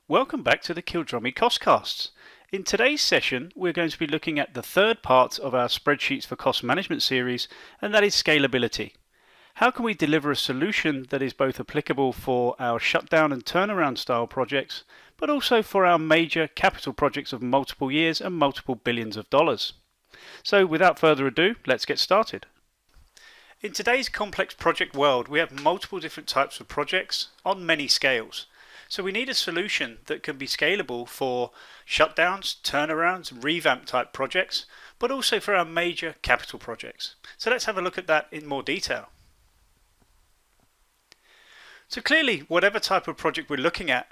Welcome back to the Kildrummy CostCasts. In today's session, we're going to be looking at the third part of our Spreadsheets for Cost Management series, and that is scalability. How can we deliver a solution that is both applicable for our shutdown and turnaround style projects, but also for our major capital projects of multiple years and multiple billions of dollars? So without further ado, let's get started. In today's complex project world, we have multiple different types of projects on many scales. So we need a solution that can be scalable for shutdowns, turnarounds, revamp type projects, but also for our major capital projects. So let's have a look at that in more detail. So clearly, whatever type of project we're looking at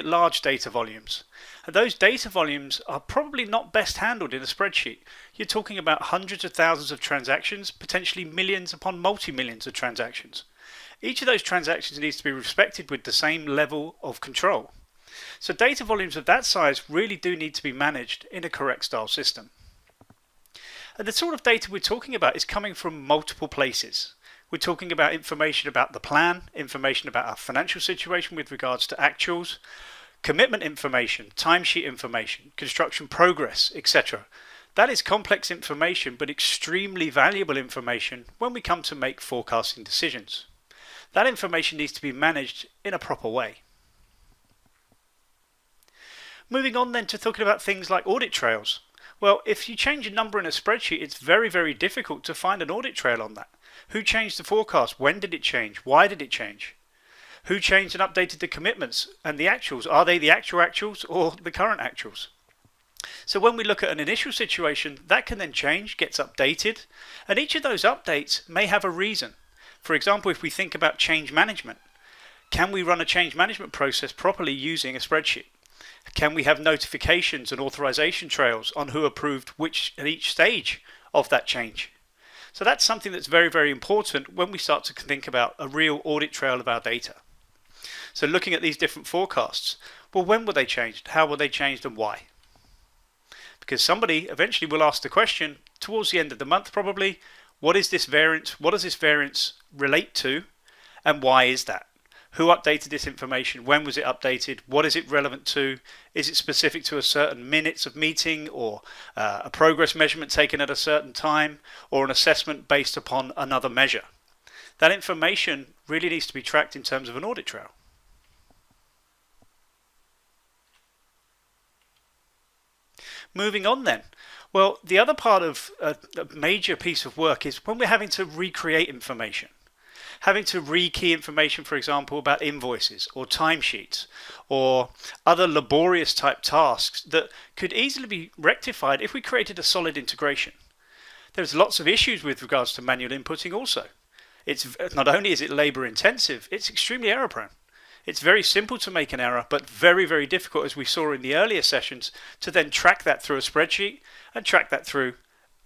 large data volumes. And those data volumes are probably not best handled in a spreadsheet. You're talking about hundreds of thousands of transactions, potentially millions upon multi-millions of transactions. Each of those transactions needs to be respected with the same level of control. So data volumes of that size really do need to be managed in a correct style system. And the sort of data we're talking about is coming from multiple places. We're talking about information about the plan, information about our financial situation with regards to actuals, commitment information, timesheet information, construction progress, etc. That is complex information, but extremely valuable information when we come to make forecasting decisions. That information needs to be managed in a proper way. Moving on then to talking about things like audit trails. Well, if you change a number in a spreadsheet, it's very, very difficult to find an audit trail on that. Who changed the forecast? When did it change? Why did it change? Who changed and updated the commitments and the actuals? Are they the actual actuals or the current actuals? So when we look at an initial situation, that can then change, gets updated, and each of those updates may have a reason. For example, if we think about change management, can we run a change management process properly using a spreadsheet? Can we have notifications and authorization trails on who approved which at each stage of that change? So that's something that's very, very important when we start to think about a real audit trail of our data. So looking at these different forecasts, well, when were they changed? How were they changed and why? Because somebody eventually will ask the question towards the end of the month probably, what is this variance? What does this variance relate to? And why is that? Who updated this information? When was it updated? What is it relevant to? Is it specific to a certain minutes of meeting or a progress measurement taken at a certain time or an assessment based upon another measure? That information really needs to be tracked in terms of an audit trail. Moving on then. Well, the other part of a major piece of work is when we're having to recreate information. Having to rekey information, for example, about invoices or timesheets or other laborious type tasks that could easily be rectified if we created a solid integration. There's lots of issues with regards to manual inputting also. It's not only is it labor intensive, it's extremely error prone. It's very simple to make an error, but very, very difficult, as we saw in the earlier sessions, to then track that through a spreadsheet and track that through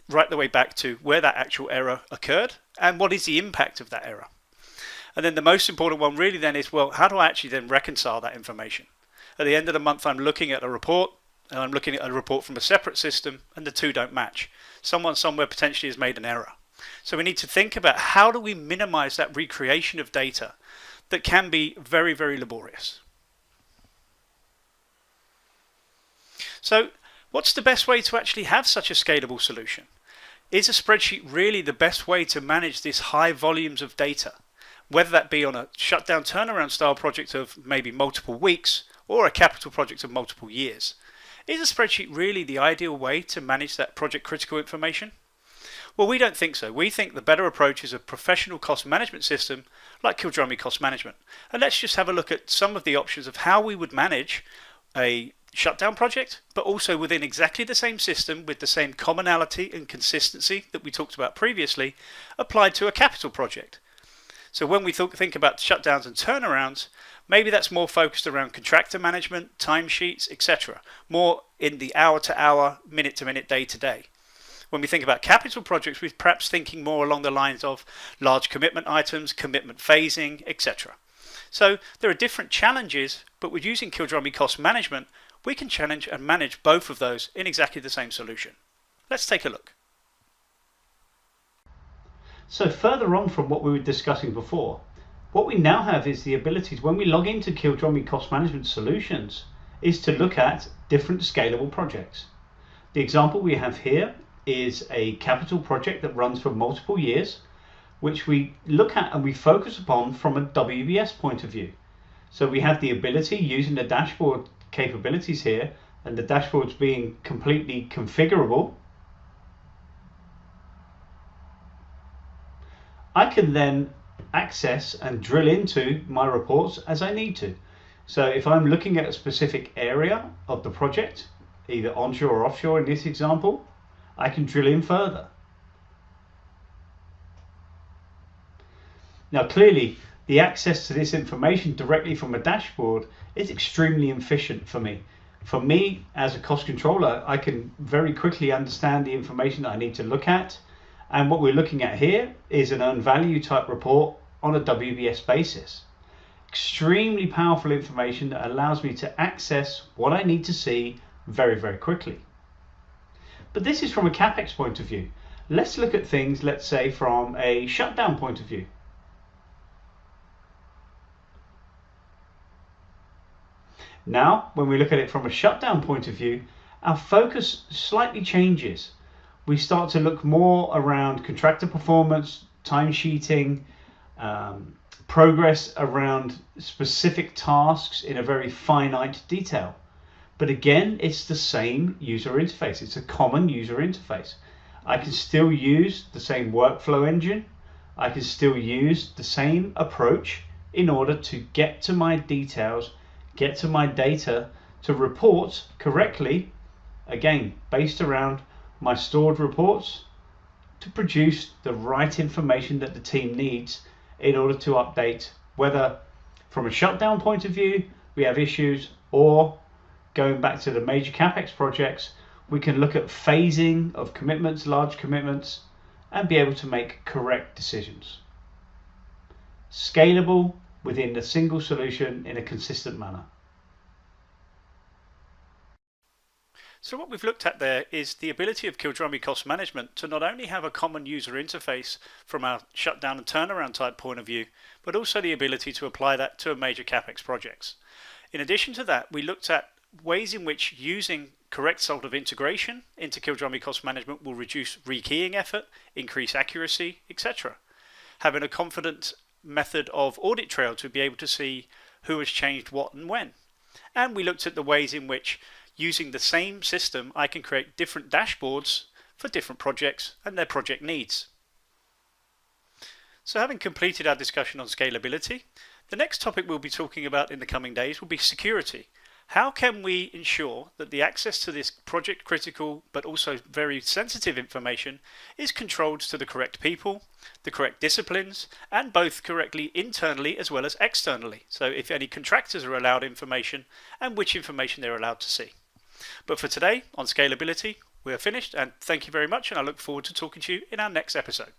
right the way back to where that actual error occurred and what is the impact of that error. And then the most important one really then is, well, how do I actually then reconcile that information? At the end of the month, I'm looking at a report and I'm looking at a report from a separate system and the two don't match. Someone somewhere potentially has made an error. So we need to think about how do we minimize that recreation of data that can be very, very laborious. So what's the best way to actually have such a scalable solution? Is a spreadsheet really the best way to manage these high volumes of data? Whether that be on a shutdown turnaround style project of maybe multiple weeks or a capital project of multiple years. Is a spreadsheet really the ideal way to manage that project critical information? Well, we don't think so. We think the better approach is a professional cost management system like Kildrummy Cost Management. And let's just have a look at some of the options of how we would manage a shutdown project, but also within exactly the same system with the same commonality and consistency that we talked about previously applied to a capital project. So when we think about shutdowns and turnarounds, maybe that's more focused around contractor management, timesheets, etc. More in the hour-to-hour, minute-to-minute, day-to-day. When we think about capital projects, we're perhaps thinking more along the lines of large commitment items, commitment phasing, etc. So there are different challenges, but with using Kildrummy Cost Management, we can challenge and manage both of those in exactly the same solution. Let's take a look. So further on from what we were discussing before, what we now have is the ability to, when we log into Kildrummy Cost Management Solutions, is to look at different scalable projects. The example we have here is a capital project that runs for multiple years, which we look at and we focus upon from a WBS point of view. So we have the ability, using the dashboard capabilities here, and the dashboards being completely configurable, I can then access and drill into my reports as I need to. So if I'm looking at a specific area of the project, either onshore or offshore in this example, I can drill in further. Now clearly, the access to this information directly from a dashboard is extremely efficient for me. For me, as a cost controller, I can very quickly understand the information that I need to look at. And what we're looking at here is an earned value type report on a WBS basis. Extremely powerful information that allows me to access what I need to see very, very quickly. But this is from a CapEx point of view. Let's look at things, let's say, from a shutdown point of view. Now, when we look at it from a shutdown point of view, our focus slightly changes. We start to look more around contractor performance, timesheeting, progress around specific tasks in a very finite detail. But again, it's the same user interface. It's a common user interface. I can still use the same workflow engine. I can still use the same approach in order to get to my details, get to my data, to report correctly, again, based around my stored reports, to produce the right information that the team needs in order to update, whether from a shutdown point of view we have issues, or going back to the major CapEx projects, we can look at phasing of commitments, large commitments, and be able to make correct decisions. Scalable within a single solution in a consistent manner. So what we've looked at there is the ability of Kildrummy Cost Management to not only have a common user interface from our shutdown and turnaround type point of view, but also the ability to apply that to a major CapEx projects. In addition to that, we looked at ways in which using correct sort of integration into Kildrummy Cost Management will reduce rekeying effort, increase accuracy, etc. Having a confident method of audit trail to be able to see who has changed what and when. And we looked at the ways in which using the same system I can create different dashboards for different projects and their project needs. So having completed our discussion on scalability, the next topic we'll be talking about in the coming days will be security. How can we ensure that the access to this project critical but also very sensitive information is controlled to the correct people, the correct disciplines, and both correctly internally as well as externally? So if any contractors are allowed information and which information they're allowed to see. But for today on scalability, we are finished, and thank you very much, and I look forward to talking to you in our next episode.